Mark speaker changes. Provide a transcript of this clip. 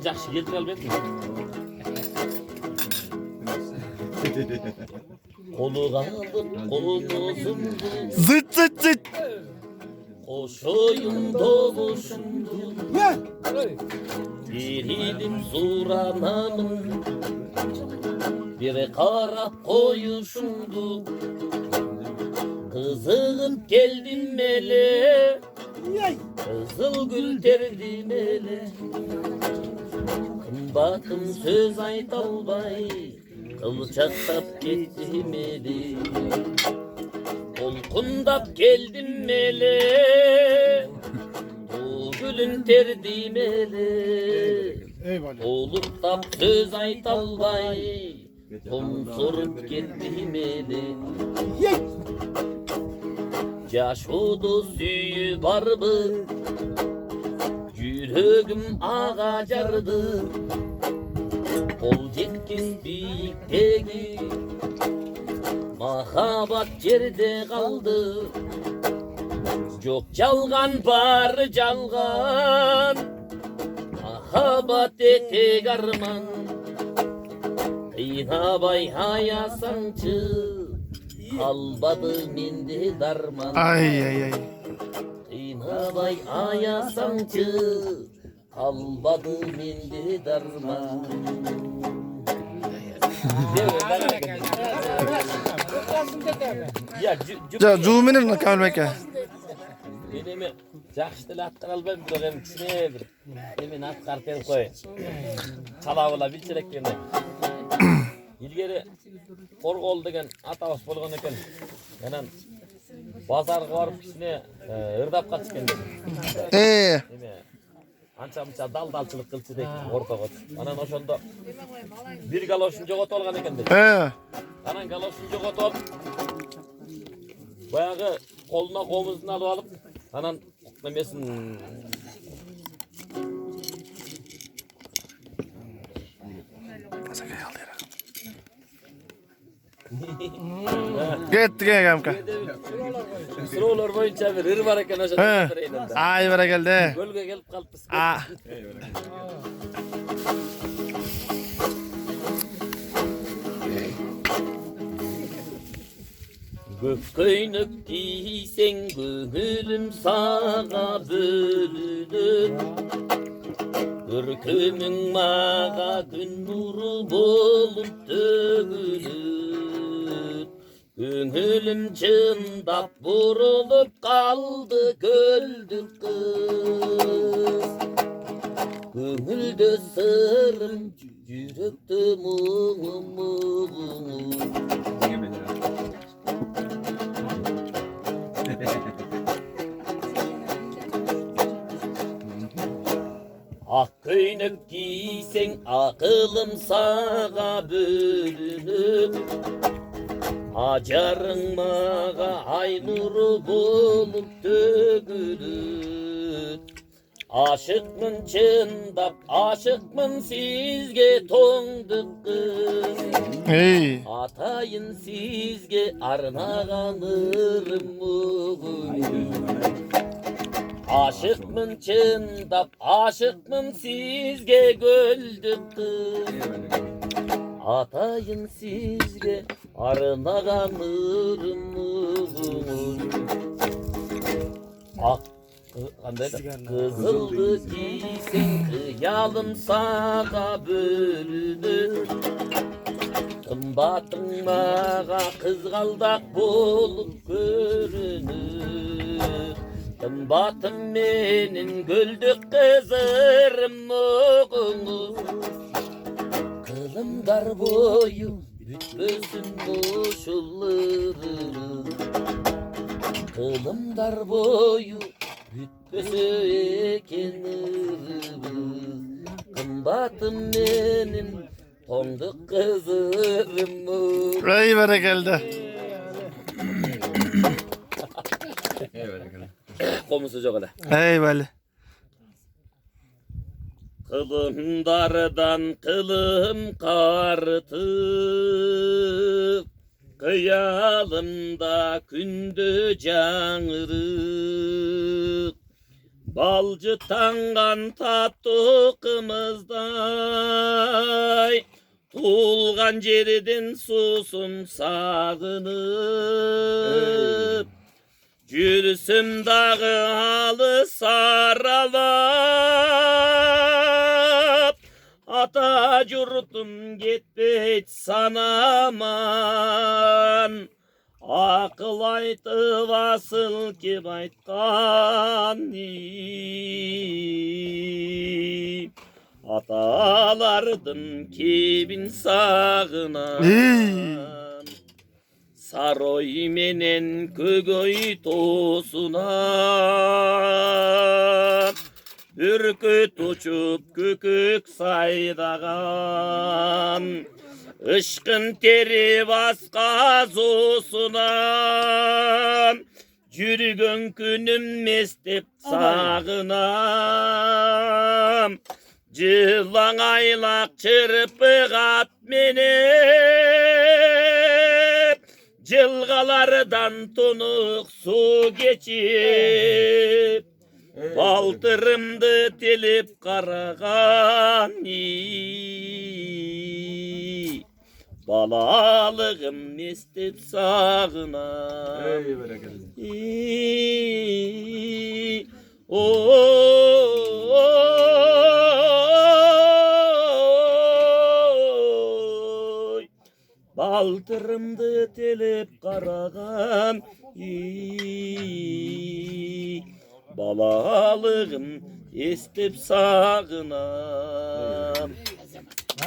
Speaker 1: Жақсы келтіре албайсың. Қолыға алып қолымызымды
Speaker 2: Zıt.
Speaker 1: Қошойын долышымды Берелім сұранамын Bir қарап қойышымды Қызығып келдім меле Қызыл гүл тердім еле Қымбатым сөз айта албай Қылчақтап кеттім еле Толқындап келдім еле О гүлін тердім еле Толықтап сөз айта албай Тұмсырып кеттім еле Жашуды сүйі барбы Жүрегім аға жарды Қол жеткіз биіктегі Махаббат жерде қалды Жоқ жалған бар жалған Махаббат етек арман Қинабай аясаңчы Қалбады менде дарман
Speaker 2: Ay.
Speaker 1: Қинабай аясаңчы Қалбады менде дарман
Speaker 2: Ja, zoom'inin Kamil Beke.
Speaker 1: Менеме жақсы тіл аттыра албайм, бірақ эми кичине бир эмени аткарып берип коеюн. Чалабыла билчерек кene. Илгери Коргол деген атабыз болгон экен. Анан базарга барып кичине ырдап катышкан экен. Эме анча-мынча далдалчылык кылчу дейт ортого. Анан ошондо бир галошун жоготуп алган экен дейт. Анан галошун жоготуп баягы колуна комузун алып алып, анан немесин
Speaker 2: Gitti Kamka.
Speaker 1: Sıralar boyunca bir ır var eken aşağı tarafında.
Speaker 2: Ay bara geldi.
Speaker 1: Gölge gelip kalpıs. Gök köynük giysen gönlüm sağa bölünür Görkümün mağa gün nuru bolup dögülür Gönlüm çındap vurulup kaldı göldük kız Gönülde sırrım yürekte muğum Ak köynük giysen akılım sağa bölünür Acarın mağa ay nuru bulup dögülür Aşıkmın çındap aşıkmın sizge toңдuk kız Atayın sizge arnağanırım bugün Aşıkmın çındap aşıkmın sizge göldük kız Atayın sizge arnağanırım bugün Kızıldı giysin kıyalım sağa bölünür Kımbatın mağa kızgaldak bolup görünür Kımbatım menin göldük kızırım oğunu Kılımdar boyu bütbösün boşulları Kılımdar boyu bütbösü eken ırımız Kımbatım menin toңduk kızırım oğunu
Speaker 2: Ay bara geldi.
Speaker 1: Komusu çok öyle.
Speaker 2: Eyvallah.
Speaker 1: Kılımdardan kılım kartıp Kıyalımda kündü canırık Balcı tangan tatlı kımızday, tulgan жерден susun sağınıp, Жүрсім дағы алы саралап, ата жұртым кетпейт санаман, ақыл айтып асыл кеп айтқан аталардың кебін сағынам. Сарой менен көгөй тосунан, бүркіт ұшып көкөк сайдаған, ышқын теріп асқа зосунан, жүрген күнім естеп сағынам. Жылаң айлақ чырпық ат менен, жылғалардан тұнық су кечіп, балтырымды телеп қараған балалығым естеп сағынам. Балтырымды телеп қараған балалығым естеп сағынам.